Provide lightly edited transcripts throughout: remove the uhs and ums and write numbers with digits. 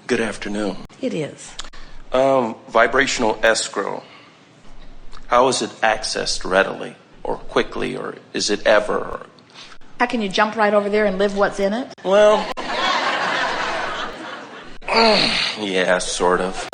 Good afternoon. It is. Vibrational escrow. How is it accessed readily or quickly, or is it ever? How can you jump right over there and live what's in it? Well, yeah, sort of.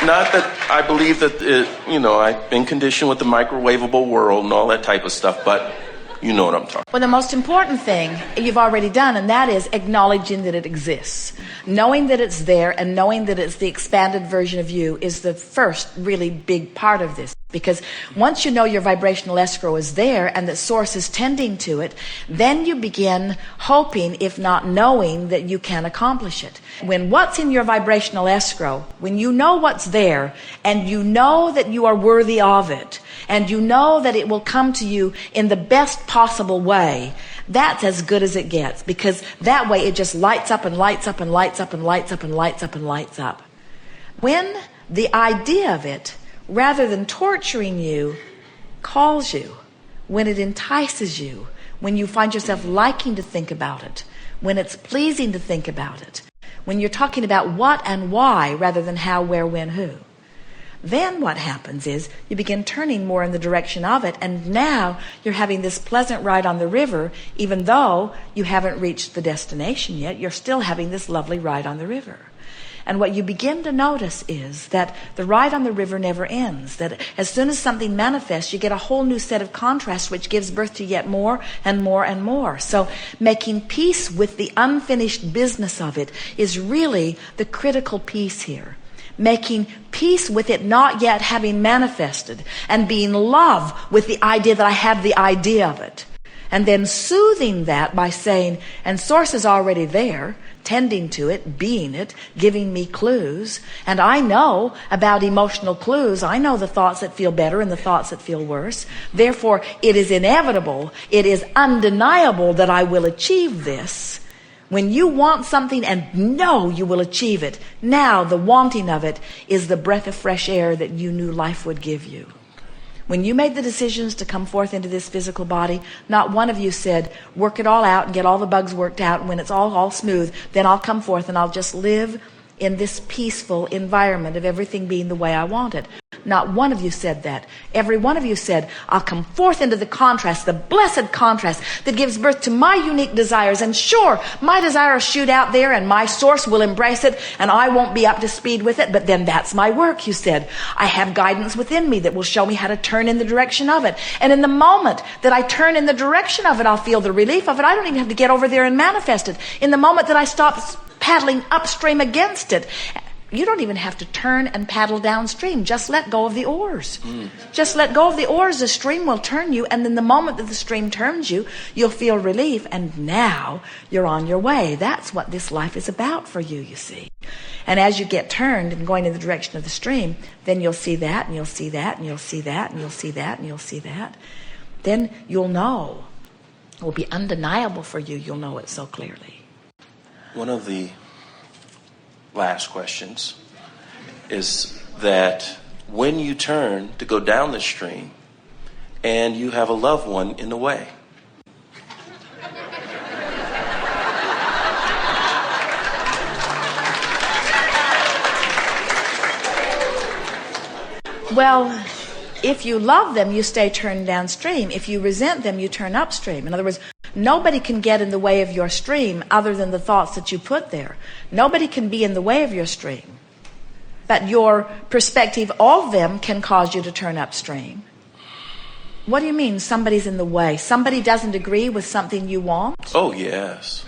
Not that I believe that, I've been conditioned with the microwavable world and all that type of stuff, but you know what I'm talking about. Well, the most important thing you've already done, and that is acknowledging that it exists. Knowing that it's there and knowing that it's the expanded version of you is the first really big part of this. Because once you know your vibrational escrow is there and that source is tending to it, then you begin hoping, if not knowing, that you can accomplish it. When what's in your vibrational escrow, when you know what's there and you know that you are worthy of it, and you know that it will come to you in the best possible way, that's as good as it gets, because that way it just lights up and lights up and lights up and lights up and lights up and lights up. When the idea of it, rather than torturing you, calls you, when it entices you, when you find yourself liking to think about it, when it's pleasing to think about it, when you're talking about what and why rather than how, where, when, who, then what happens is you begin turning more in the direction of it, and now you're having this pleasant ride on the river. Even though you haven't reached the destination yet, you're still having this lovely ride on the river. And what you begin to notice is that the ride on the river never ends, that as soon as something manifests, you get a whole new set of contrasts which gives birth to yet more and more and more. So making peace with the unfinished business of it is really the critical piece here. Making peace with it not yet having manifested, and being love with the idea that I have the idea of it. And then soothing that by saying, and source is already there, tending to it, being it, giving me clues. And I know about emotional clues. I know the thoughts that feel better and the thoughts that feel worse. Therefore, it is inevitable, it is undeniable that I will achieve this. When you want something and know you will achieve it, now the wanting of it is the breath of fresh air that you knew life would give you. When you made the decisions to come forth into this physical body, not one of you said, work it all out and get all the bugs worked out, and when it's all smooth, then I'll come forth and I'll just live in this peaceful environment of everything being the way I want it. Not one of you said that. Every one of you said, I'll come forth into the contrast, the blessed contrast that gives birth to my unique desires. And sure, my desires shoot out there and my source will embrace it and I won't be up to speed with it, but then that's my work, you said. I have guidance within me that will show me how to turn in the direction of it. And in the moment that I turn in the direction of it, I'll feel the relief of it. I don't even have to get over there and manifest it. In the moment that I stop paddling upstream against it, you don't even have to turn and paddle downstream. Just let go of the oars. Just let go of the oars. The stream will turn you. And then the moment that the stream turns you, you'll feel relief. And now you're on your way. That's what this life is about for you, you see. And as you get turned and going in the direction of the stream, then you'll see that, and you'll see that, and you'll see that, and you'll see that, and you'll see that. Then you'll know. It will be undeniable for you. You'll know it so clearly. One of the last questions is that when you turn to go down the stream and you have a loved one in the way, well, if you love them, you stay turned downstream. If you resent them, you turn upstream. In other words, nobody can get in the way of your stream other than the thoughts that you put there. Nobody can be in the way of your stream. But your perspective of them can cause you to turn upstream. What do you mean somebody's in the way? Somebody doesn't agree with something you want? Oh, yes.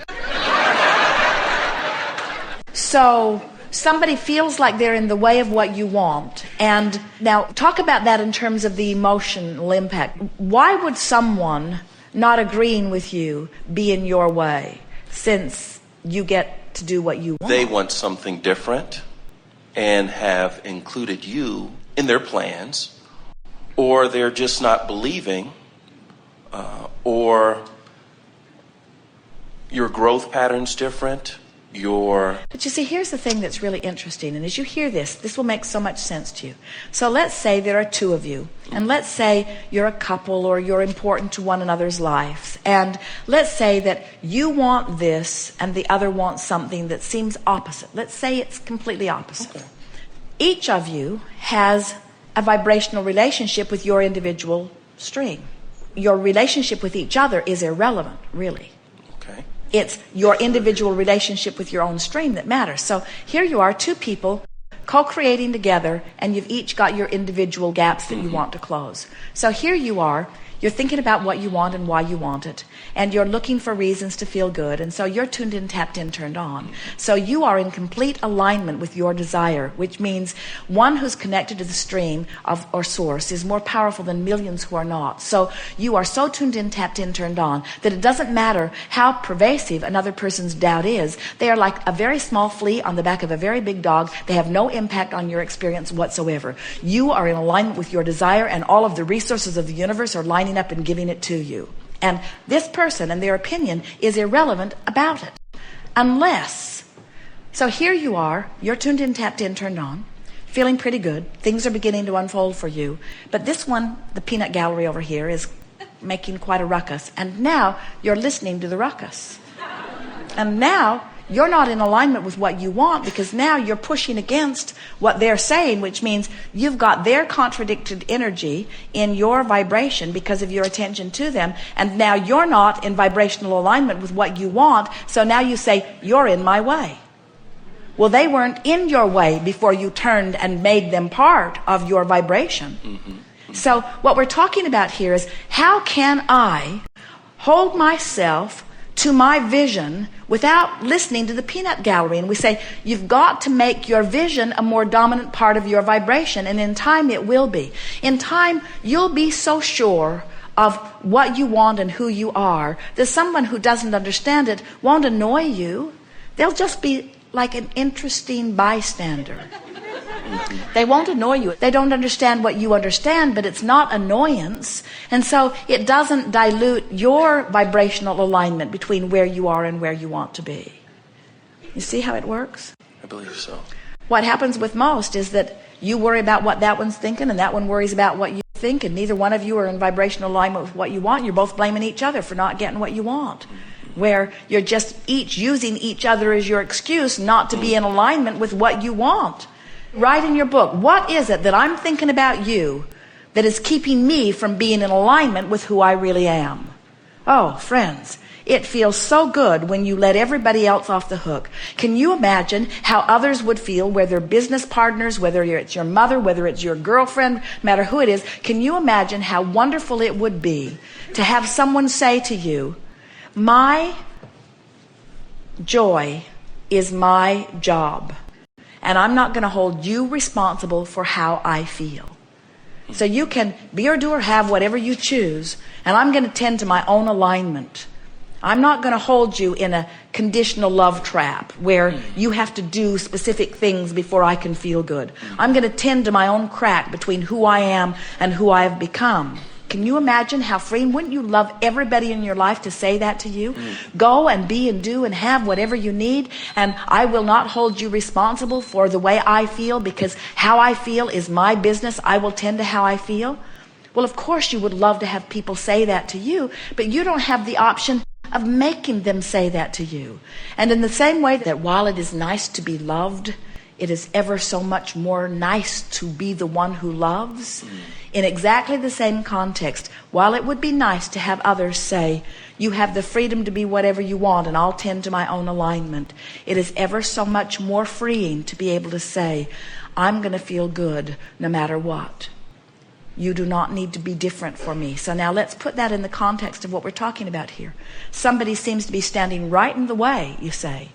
So somebody feels like they're in the way of what you want. And now talk about that in terms of the emotional impact. Why would someone not agreeing with you be in your way, since you get to do what you want? They want something different and have included you in their plans, or they're just not believing, or your growth pattern's different, But you see, here's the thing that's really interesting, and as you hear this will make so much sense to you. So let's say there are two of you, and let's say you're a couple or you're important to one another's lives, and let's say that you want this and the other wants something that seems opposite. Let's say it's completely opposite. Okay. Each of you has a vibrational relationship with your individual stream. Your relationship with each other is irrelevant, really. It's your individual relationship with your own stream that matters. So here you are, two people co-creating together, and you've each got your individual gaps that you want to close. So here you are, you're thinking about what you want and why you want it, and you're looking for reasons to feel good, and so you're tuned in, tapped in, turned on. So you are in complete alignment with your desire, which means one who's connected to the stream of or source is more powerful than millions who are not. So you are so tuned in, tapped in, turned on that it doesn't matter how pervasive another person's doubt is. They are like a very small flea on the back of a very big dog. They have no impact on your experience whatsoever. You are in alignment with your desire, and all of the resources of the universe are lining up and giving it to you. And this person and their opinion is irrelevant about it. Unless, so here you are, you're tuned in, tapped in, turned on, feeling pretty good. Things are beginning to unfold for you. But this one, the peanut gallery over here, is making quite a ruckus. And now you're listening to the ruckus. And now you're not in alignment with what you want, because now you're pushing against what they're saying, which means you've got their contradicted energy in your vibration because of your attention to them, and now you're not in vibrational alignment with what you want, so now you say, you're in my way. Well, they weren't in your way before you turned and made them part of your vibration. Mm-hmm. So what we're talking about here is, how can I hold myself to my vision without listening to the peanut gallery? And we say, you've got to make your vision a more dominant part of your vibration, and in time it will be. In time, you'll be so sure of what you want and who you are that someone who doesn't understand it won't annoy you. They'll just be like an interesting bystander. They won't annoy you. They don't understand what you understand, but it's not annoyance. And so it doesn't dilute your vibrational alignment between where you are and where you want to be. You see how it works? I believe so. What happens with most is that you worry about what that one's thinking, and that one worries about what you think, and neither one of you are in vibrational alignment with what you want. You're both blaming each other for not getting what you want, where you're just each using each other as your excuse not to be in alignment with what you want. Write in your book, what is it that I'm thinking about you that is keeping me from being in alignment with who I really am? Oh, friends, it feels so good when you let everybody else off the hook. Can you imagine how others would feel, whether business partners, whether it's your mother, whether it's your girlfriend, no matter who it is? Can you imagine how wonderful it would be to have someone say to you, my joy is my job, and I'm not going to hold you responsible for how I feel. So you can be or do or have whatever you choose, and I'm going to tend to my own alignment. I'm not going to hold you in a conditional love trap where you have to do specific things before I can feel good. I'm going to tend to my own crack between who I am and who I have become. Can you imagine how freeing? Wouldn't you love everybody in your life to say that to you? Go and be and do and have whatever you need, and I will not hold you responsible for the way I feel, because how I feel is my business. I will tend to how I feel. Well, of course you would love to have people say that to you, but you don't have the option of making them say that to you. And in the same way that while it is nice to be loved, it is ever so much more nice to be the one who loves. In exactly the same context, while it would be nice to have others say, you have the freedom to be whatever you want and I'll tend to my own alignment, it is ever so much more freeing to be able to say, I'm going to feel good no matter what. You do not need to be different for me. So now let's put that in the context of what we're talking about here. Somebody seems to be standing right in the way, you say,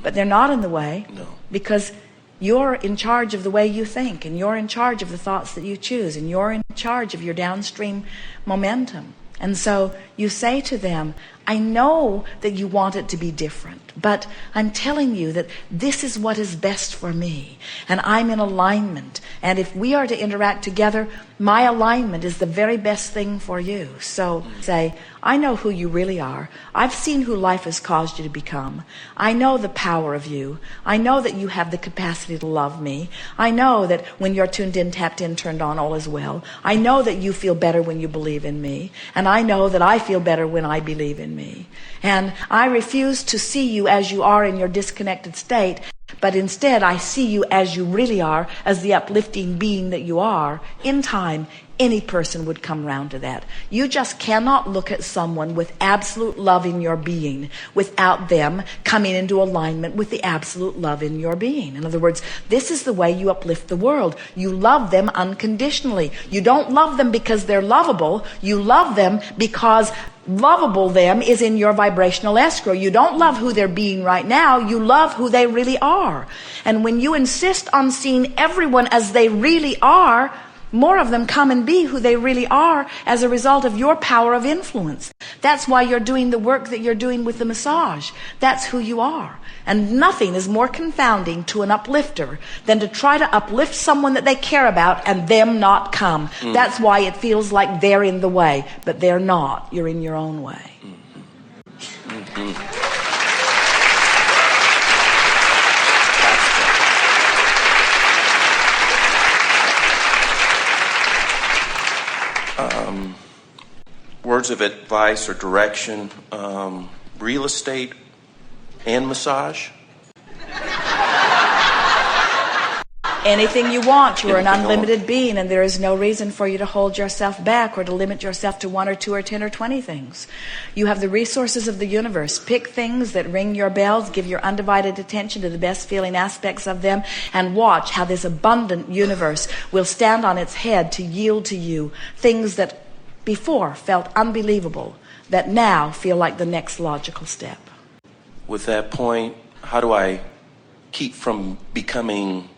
but they're not in the way. No. Because you're in charge of the way you think, and you're in charge of the thoughts that you choose, and you're in charge of your downstream momentum. And so you say to them, I know that you want it to be different, but I'm telling you that this is what is best for me, and I'm in alignment. And if we are to interact together, my alignment is the very best thing for you. So say, I know who you really are. I've seen who life has caused you to become. I know the power of you. I know that you have the capacity to love me. I know that when you're tuned in, tapped in, turned on, all is well. I know that you feel better when you believe in me. And I know that I feel better when I believe in me. And I refuse to see you as you are in your disconnected state, but instead I see you as you really are, as the uplifting being that you are. In time, any person would come round to that. You just cannot look at someone with absolute love in your being without them coming into alignment with the absolute love in your being. In other words, this is the way you uplift the world. You love them unconditionally. You don't love them because they're lovable. You love them because lovable them is in your vibrational escrow. You don't love who they're being right now. You love who they really are. And when you insist on seeing everyone as they really are, more of them come and be who they really are as a result of your power of influence. That's why you're doing the work that you're doing with the massage. That's who you are. And nothing is more confounding to an uplifter than to try to uplift someone that they care about and them not come. That's why it feels like they're in the way, but they're not. You're in your own way. Words of advice or direction, real estate and massage? Anything you want. You're an unlimited being, and there is no reason for you to hold yourself back or to limit yourself to 1 or 2 or 10 or 20 things. You have the resources of the universe. Pick things that ring your bells, give your undivided attention to the best feeling aspects of them, and watch how this abundant universe will stand on its head to yield to you things that before felt unbelievable, that now feel like the next logical step. With that point, how do I keep from becoming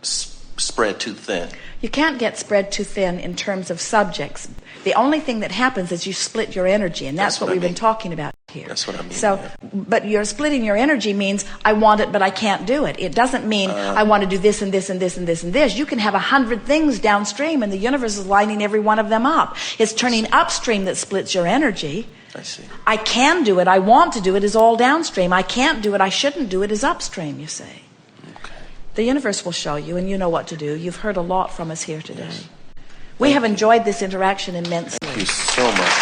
spread too thin? You can't get spread too thin in terms of subjects. The only thing that happens is you split your energy, and that's what we've been talking about here. That's what I mean. So, but you're splitting your energy means I want it, but I can't do it. It doesn't mean I want to do this and this and this and this and this. You can have 100 things downstream, and the universe is lining every one of them up. It's turning upstream that splits your energy. I see. I can do it. I want to do it is all downstream. I can't do it. I shouldn't do it is upstream, you see. The universe will show you, and you know what to do. You've heard a lot from us here today. Yes. We have enjoyed this interaction immensely. Thank you so much.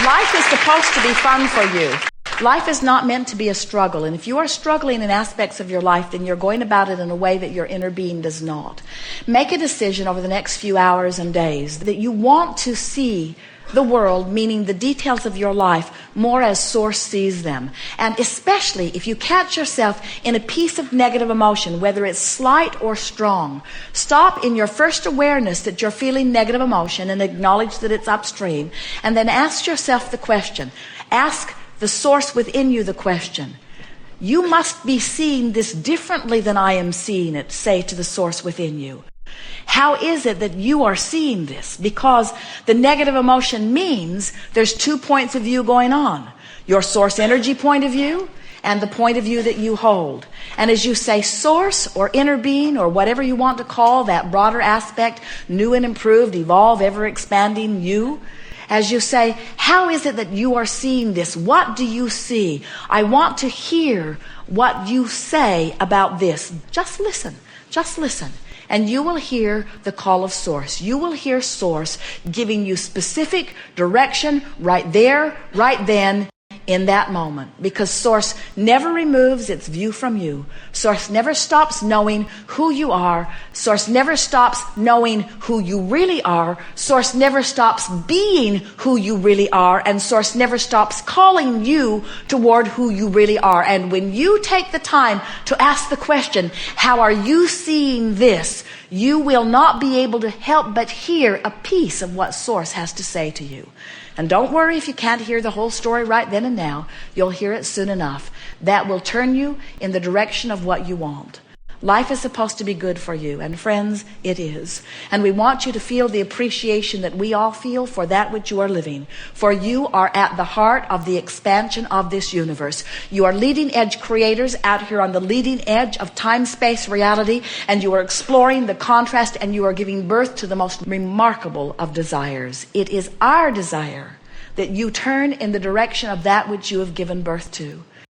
Life is supposed to be fun for you. Life is not meant to be a struggle. And if you are struggling in aspects of your life, then you're going about it in a way that your inner being does not. Make a decision over the next few hours and days that you want to see the world, meaning the details of your life, more as Source sees them. And especially if you catch yourself in a piece of negative emotion, whether it's slight or strong, stop in your first awareness that you're feeling negative emotion and acknowledge that it's upstream. And then ask yourself the question. Ask the Source within you the question. You must be seeing this differently than I am seeing it, say to the Source within you. How is it that you are seeing this? Because the negative emotion means there's 2 points of view going on. Your source energy point of view and the point of view that you hold. And as you say source or inner being or whatever you want to call that broader aspect, new and improved, evolve, ever expanding you, as you say, how is it that you are seeing this? What do you see? I want to hear what you say about this. Just listen. Just listen. And you will hear the call of Source. You will hear Source giving you specific direction right there, right then, in that moment. Because Source never removes its view from you. Source never stops knowing who you are. Source never stops knowing who you really are. Source never stops being who you really are. And Source never stops calling you toward who you really are. And when you take the time to ask the question, how are you seeing this? You will not be able to help but hear a piece of what Source has to say to you. And don't worry if you can't hear the whole story right then and now. You'll hear it soon enough. That will turn you in the direction of what you want. Life is supposed to be good for you, and friends, it is. And we want you to feel the appreciation that we all feel for that which you are living. For you are at the heart of the expansion of this universe. You are leading edge creators out here on the leading edge of time-space reality, and you are exploring the contrast, and you are giving birth to the most remarkable of desires. It is our desire that you turn in the direction of that which you have given birth to.